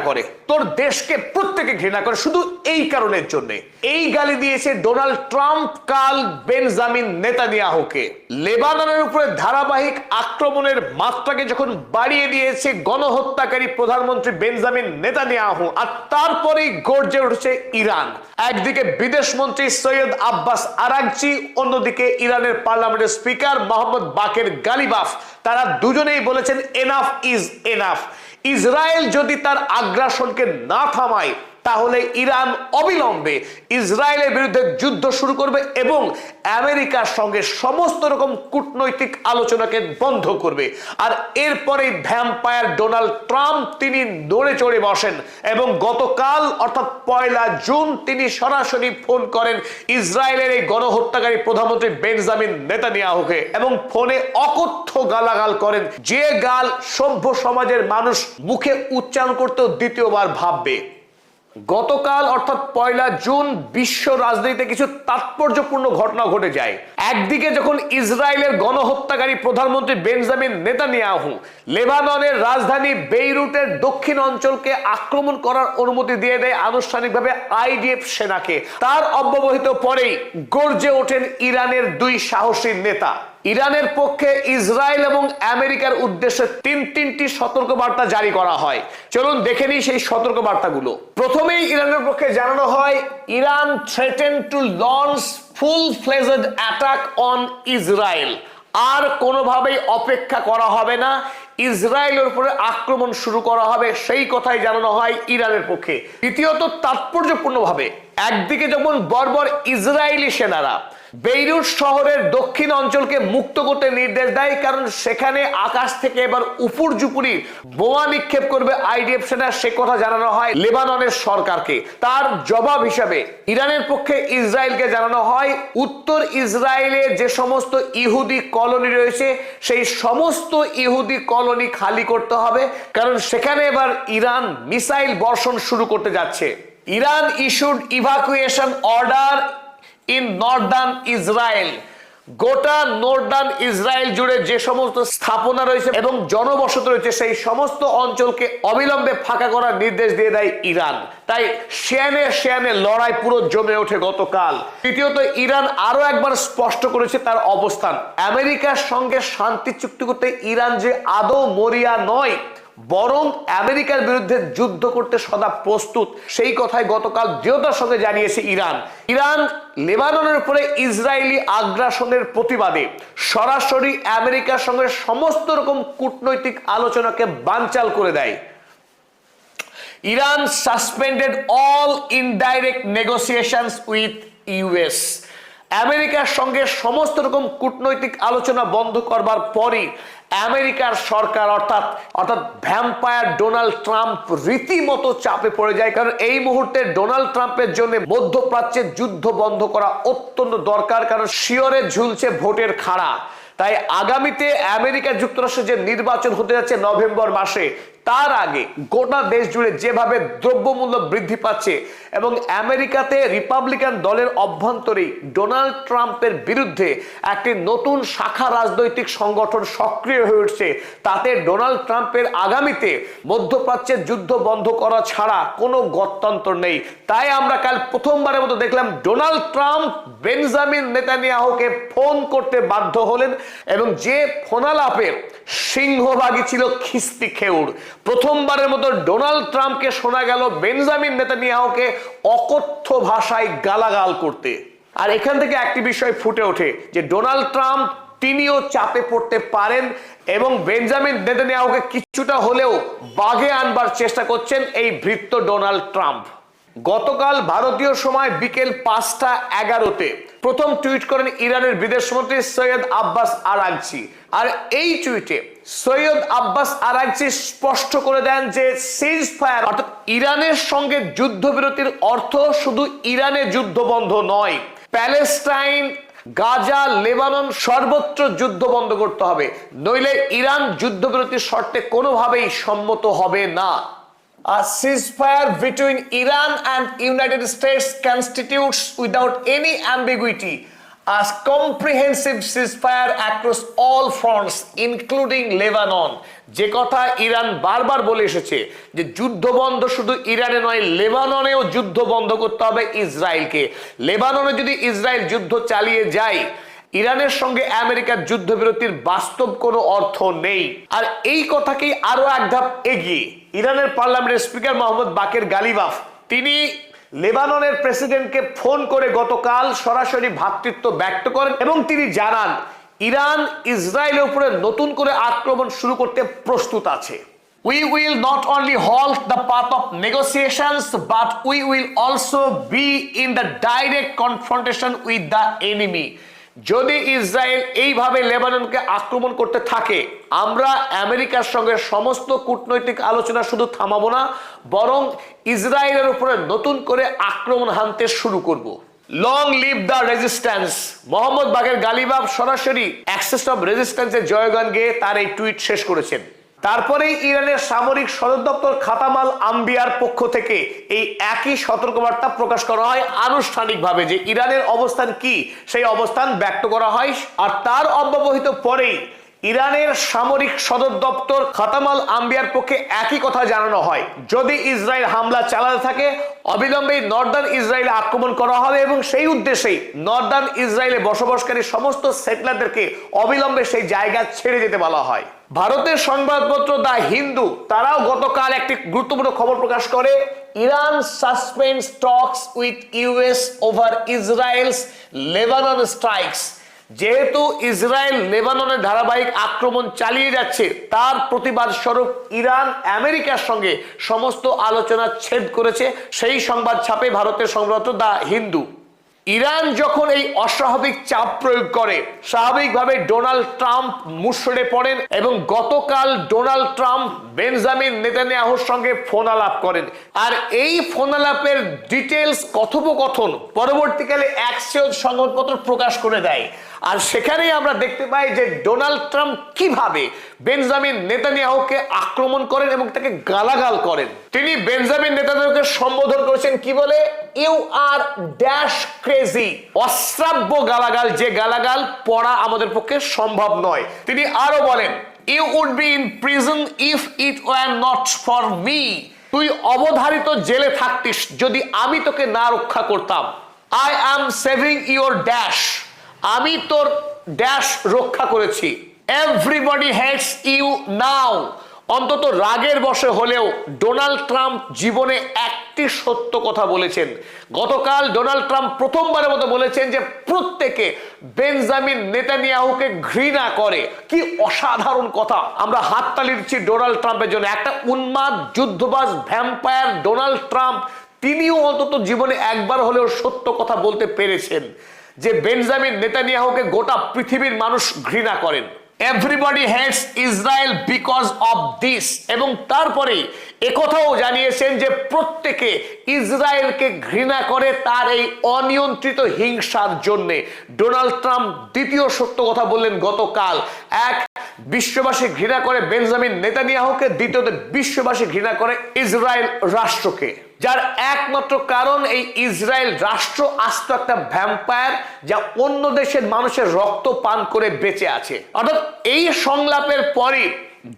করে, তোর দেশকে প্রত্যেকে ঘৃণা করে শুধু এই কারণের জন্য। এই গালি দিয়েছে ডোনাল্ড ট্রাম্প কাল বেঞ্জামিন নেতানিয়াহুকে। লেবাননের উপরে ধারাবাহিক আক্রমণের মাত্রাকে যখন বাড়িয়ে দিয়েছে গণহত্যাকারী প্রধানমন্ত্রী বেঞ্জামিন নেতানিয়াহু, আর তারপরেই গর্জে উঠেছে ইরান। একদিকে বিদেশ মন্ত্রী সৈয়দ আব্বাস আরাগচি, অন্যদিকে ইরানের পার্লামেন্টের স্পিকার মোহাম্মদ বাকের গালিবাফ, তারা দুজনেই বলেছেন এনাফ ইজ এনাফ। ইসরায়েল যদি তার আগ্রাসনকে না থামায় তাহলে ইরান অবিলম্বে ইসরায়েলের বিরুদ্ধে যুদ্ধ শুরু করবে এবং আমেরিকার সঙ্গে সমস্ত রকম কূটনৈতিক আলোচনাকে বন্ধ করবে। আর এরপরে ভ্যাম্পায়ার ডোনাল্ড ট্রাম্প তিনি নড়ে চড়ে বসেন এবং গতকাল অর্থাৎ 1 জুন তিনি সরাসরি ফোন করেন ইসরায়েলের এই গণহত্যাকারী প্রধানমন্ত্রী বেঞ্জামিন নেতানিয়াহুকে এবং ফোনে অকথ্য গালাগাল করেন, যে গাল সভ্য সমাজের মানুষ মুখে উচ্চারণ করতেও দ্বিতীয়বার ভাববে। গতকাল অর্থাৎ 1 জুন বিশ্ব রাজনীতিতে কিছু তাৎপর্যপূর্ণ ঘটনা ঘটে যায়। একদিকে যখন ইসরায়েলের গণহত্যাকারী প্রধানমন্ত্রী বেঞ্জামিন নেতানিয়াহু লেবাননের রাজধানী বেইরুটের দক্ষিণ অঞ্চলকে আক্রমণ করার অনুমতি দিয়ে দেয় আনুষ্ঠানিকভাবে আইডিএফ সেনাকে, তার অব্যবহিত পরেই গর্জে ওঠেন ইরানের 2 সাহসী নেতা। ইরানের পক্ষে ইসরায়েল এবং আমেরিকার উদ্দেশ্যে তিনটি সতর্কবার্তা জারি করা হয়। চলুন দেখে নিই সেই সতর্কবার্তাগুলো। প্রথমেই ইরানের পক্ষে জানানো হয়, Iran threaten to launch full fledged attack on Israel. আর কোনোভাবেই অপেক্ষা করা হবে না, ইসরায়েলের উপরে আক্রমণ শুরু করা হবে, সেই কথাই জানানো হয় ইরানের পক্ষে। দ্বিতীয়ত, তাৎপর্যপূর্ণভাবে একদিকে যেমন বর্বর ইসরায়েলি সেনারা বেইরুট শহরের দক্ষিণ অঞ্চলকে মুক্ত করতে নির্দেশ দেয়, কারণ সেখানে আকাশ থেকে এবার উপর্যুপুরি বোমা নিক্ষেপ করবে আইডিএফ সেনা, সে কথা জানানো হয় লেবাননের সরকারকে। তার জবাব হিসাবে ইরানের পক্ষে ইসরায়েলকে জানানো হয় উত্তর ইসরায়েলে যে সমস্ত ইহুদি কলোনি রয়েছে সেই সমস্ত ইহুদি কলোনি খালি করতে হবে, কারণ সেখানে এবার ইরান মিসাইল বর্ষণ শুরু করতে যাচ্ছে। Iran issued evacuation order in Northern Israel. গোটা নর্দার্ন ইসরায়েল জুড়ে যে সমস্ত স্থাপনা রয়েছে এবং জনবসতি রয়েছে সেই সমস্ত অঞ্চলকে অবিলম্বে ফাঁকা করার নির্দেশ দিয়ে দেয় ইরান। তাই শেয়ানে লড়াই পুরো জমে ওঠে গতকাল। তৃতীয়ত, ইরান আরো একবার স্পষ্ট করেছে তার অবস্থান। আমেরিকার সঙ্গে শান্তি চুক্তি করতে ইরান যে আদৌ মরিয়া নয়, বরং আমেরিকার বিরুদ্ধে যুদ্ধ করতে সদা প্রস্তুত, সেই কথাই গতকাল দৃঢ়তার সঙ্গে জানিয়েছে ইরান। ইরান লেবাননের উপরে ইসরায়েলি আগ্রাসনের প্রতিবাদে সরাসরি আমেরিকার সঙ্গে সমস্ত রকম কূটনৈতিক আলোচনাকে বানচাল করে দেয়। Iran suspended all indirect negotiations with US. আমেরিকার সঙ্গে সমস্ত রকম কূটনৈতিক আলোচনা বন্ধ করবার পরই আমেরিকার সরকার অর্থাৎ ভ্যাম্পায়ার ডোনাল্ড ট্রাম্প রীতিমতো চাপে পড়ে যায়, কারণ এই মুহূর্তে ডোনাল্ড ট্রাম্পের জন্য মধ্যপ্রাচ্যের যুদ্ধ বন্ধ করা অত্যন্ত দরকার, কারণ শিয়রে ঝুলছে ভোটের খাড়া। তাই আগামীতে আমেরিকা যুক্তরাষ্ট্রে যে নির্বাচন হতে যাচ্ছে নভেম্বর মাসে, তার আগে গোটা দেশ জুড়ে যেভাবে দ্রব্যমূল্য বৃদ্ধি পাচ্ছে এবং আমেরিকাতে রিপাবলিকান দলের অভ্যন্তরেই ডোনাল্ড ট্রাম্পের বিরুদ্ধে একটি নতুন শাখা রাজনৈতিক সংগঠন সক্রিয় হয়ে উঠছে, তাতে ডোনাল্ড ট্রাম্পের আগামীতে মধ্যপ্রাচ্যের যুদ্ধ বন্ধ করা ছাড়া কোনো গত্যন্তর নেই। তাই আমরা কাল প্রথমবারের মতো দেখলাম ডোনাল্ড ট্রাম্প বেঞ্জামিন নেতানিয়াহুকে ফোন করতে বাধ্য হলেন এবং যে ফোনালাপের সিংহভাগই ছিল খিস্তি খেউড়। প্রথমবারের মতো ডোনাল্ড ট্রাম্পকে শোনা গেল বেঞ্জামিন নেতানিয়াহুকে অকথ্য ভাষায় গালাগাল করতে। আর এখান থেকে একটি বিষয় ফুটে ওঠে যে ডোনাল্ড ট্রাম্প তিনিও চাপে পড়তে পারেন এবং বেঞ্জামিন নেতানিয়াহুকে কিছুটা হলেও বাগে আনবার চেষ্টা করছেন এই ভৃত্য ডোনাল্ড ট্রাম্প। গতকাল ভারতীয় সময় বিকেল 5:11 প্রথম টুইট করেন ইরানের বিদেশমন্ত্রী সৈয়দ আব্বাস আরাগচি। আর এই টুইটে সৈয়দ আব্বাস আরাগচি স্পষ্ট করে দেন যে সিজ ফায়ার অর্থাৎ ইরানের সঙ্গে যুদ্ধবিরতির অর্থ শুধু ইরানে যুদ্ধ বন্ধ নয়, প্যালেস্টাইন, গাজা, লেবানন সর্বত্র যুদ্ধ বন্ধ করতে হবে, নইলে ইরান যুদ্ধবিরতির শর্তে কোনোভাবেই সম্মত হবে না। A ceasefire between Iran and United States constitutes without any ambiguity a comprehensive ceasefire across all fronts including Lebanon। যে কথা ইরান বারবার বলে এসেছে যে যুদ্ধ বন্ধ শুধু ইরানে নয়, লেবাননেও যুদ্ধ বন্ধ করতে হবে ইসরায়েলকে। লেবাননে যদি ইসরায়েল যুদ্ধ চালিয়ে যায়, ইরানের সঙ্গে আমেরিকার যুদ্ধবিরতির বাস্তব কোনো অর্থ নেই। আর এই কথাকেই আরো এক ধাপ এগিয়ে ইরানের পার্লামেন্টের স্পিকার মোহাম্মদ বাকের গালিবাফ তিনি লেবাননের প্রেসিডেন্টকে ফোন করে গতকাল সরাসরি ভ্রাতৃত্ব ব্যক্ত করেন এবং তিনি জানান ইরান ইসরায়েলের উপরে নতুন করে আক্রমণ শুরু করতে প্রস্তুত আছে। We will not only halt the path of negotiations, but we will also be in the direct confrontation with the enemy। যদি ইসরায়েল এইভাবে লেবাননকে আক্রমণ করতে থাকে, আমরা আমেরিকার সঙ্গে সমস্ত কূটনৈতিক আলোচনা শুধু থামাবো না, বরং ইসরায়েলের উপরে নতুন করে আক্রমণ হানতে শুরু করব। Long live the resistance. Mohammad Baqer Ghalibaf সরাসরি অ্যাক্সেস অফ রেজিস্ট্যান্সের জয়গান গেয়ে তার এই টুইট শেষ করেছেন। তারপরেই ইরানের সামরিক সদর দপ্তর খাতামাল আম্বিয়ার পক্ষ থেকে এই একই সতর্কবার্তা প্রকাশ করা হয় আনুষ্ঠানিকভাবে, যে ইরানের অবস্থান কি সেই অবস্থান ব্যক্ত করা হয়। আর তার অব্যবহিত পরেই ইরানের সামরিক সদর দপ্তর খাতামাল আম্বিয়ার পক্ষে একই কথা জানানো হয়, যদি ইসরায়েল হামলা চালাতে থাকে অবিলম্বে নর্দার্ন ইসরায়েলে আক্রমণ করা হবে এবং সেই উদ্দেশ্যেই নর্দার্ন ইসরায়েলে বসবাসকারী সমস্ত সেটলারদেরকে অবিলম্বে সেই জায়গা ছেড়ে যেতে বলা হয়। ভারতের সংবাদপত্র দ্য হিন্দু তারাও গতকাল একটি গুরুত্বপূর্ণ খবর প্রকাশ করে, Iran suspends talks with US over Israel's Lebanon strikes. যেহেতু ইসরায়েল লেবাননের ধারাবাহিক আক্রমণ চালিয়ে যাচ্ছে, তার প্রতিবাদ স্বরূপ ইরান আমেরিকার সঙ্গে সমস্ত আলোচনা ছেদ করেছে, সেই সংবাদ ছাপে ভারতের সংবাদপত্র দ্য হিন্দু। ইরান যখন এই অস্বাভাবিক চাপ প্রয়োগ করে, স্বাভাবিকভাবে ডোনাল্ড ট্রাম্প মুষড়ে পড়েন এবং গতকাল ডোনাল্ড ট্রাম্প বেঞ্জামিন নেতানিয়াহুর সঙ্গে ফোন আলাপ করেন। আর এই ফোন আলাপের ডিটেলস কথোপকথন পরবর্তীকালে এক্সিওস সংবাদপত্র প্রকাশ করে দেয়। আর সেখানেই আমরা দেখতে পাই যে ডোনাল্ড ট্রাম্প কিভাবে বেঞ্জামিন নেতানিয়াহুকে আক্রমণ করেন এবং তাকে গালাগাল করেন। তিনি বেঞ্জামিন নেতানিয়াহুকে সম্বোধন করেছেন কি বলে, ইউ আর ড্যাশ ক্রেজি। অশ্রাব্য গালাগাল, যে গালাগাল পড়া আমাদের পক্ষে সম্ভব নয়। তিনি আরো বলেন, you would be in prison if it were not for me. তুই অবধারিত জেলে থাকতিস যদি আমি তোকে না রক্ষা করতাম। I am saving your dash. আমি তোর ড্যাশ রক্ষা করেছি। এভরিবডি হেটস ইউ নাও। অন্তত রাগের বশে হলেও ডোনাল্ড ট্রাম্প জীবনে একটি সত্য কথা বলেছেন। গতকাল ডোনাল্ড ট্রাম্প প্রথমবারের মতো বলেছেন যে প্রত্যেকে বেঞ্জামিন নেতানিয়াহুকে ঘৃণা করে। কি অসাধারণ কথা! আমরা হাততালি দিচ্ছি ডোনাল্ড ট্রাম্পের জন্য। একটা উন্মাদ যুদ্ধবাজ ভ্যাম্পায়ার ডোনাল্ড ট্রাম্প, তিনিও অন্তত জীবনে একবার হলেও সত্য কথা বলতে পেরেছেন যে বেঞ্জামিন নেতানিয়াহুকে গোটা পৃথিবীর মানুষ ঘৃণা করেন। Everybody hates Israel because of this. এবং তারপরে একথাও জানিয়েছেন যে প্রত্যেকে ইসরায়েলকে ঘৃণা করে তার এই অনিয়ন্ত্রিত হিংসার জন্য। ডোনাল্ড ট্রাম্প দ্বিতীয় সত্য কথা বললেন গতকাল। এক, বিশ্ববাসী ঘৃণা করে বেঞ্জামিন নেতানিয়াহুকে, দ্বিতীয়ত বিশ্ববাসী ঘৃণা করে ইসরায়েল রাষ্ট্রকে, যার একমাত্র কারণ এই ইসরায়েল রাষ্ট্র আস্ত একটা ভ্যাম্পায়ার যা অন্য দেশের মানুষের রক্ত পান করে বেঁচে আছে। অর্থাৎ এই সংলাপের পরই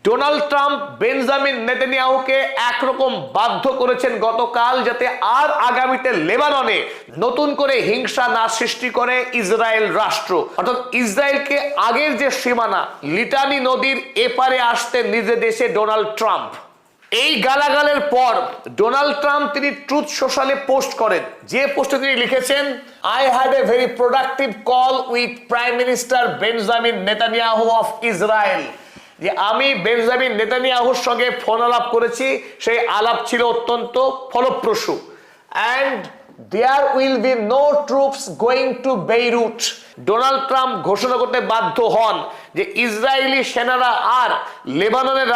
ডোনাল্ড ট্রাম্প বেঞ্জামিন নেতানিয়াহুকে একরকম বাধ্য করেছেন গতকাল, যাতে আর আগামীতে লেবাননে নতুন করে হিংসা না সৃষ্টি করে ইসরায়েল রাষ্ট্র। অর্থাৎ ইসরায়েলকে আগের যে সীমানা লিটানি নদীর এপারে আসতে নিজে দেশে ডোনাল্ড ট্রাম্প। এই গালাগালের পর ডোনাল্ড ট্রাম্প তিনি ট্রুথ সোশ্যালে পোস্ট করেন, যে পোস্টে তিনি লিখেছেন, I had a very productive call with prime minister Benjamin Netanyahu of Israel. যে আমি বেঞ্জামিন নেতানিয়াহুর সঙ্গে ফোন আলাপ করেছি, সেই আলাপ ছিল অত্যন্ত ফলপ্রসূ। And there will be no troops going to Beirut. Donald Trump ঘোষণা করতে বাধ্য হন যে ইসরায়েলি সেনারা আর লেবাননের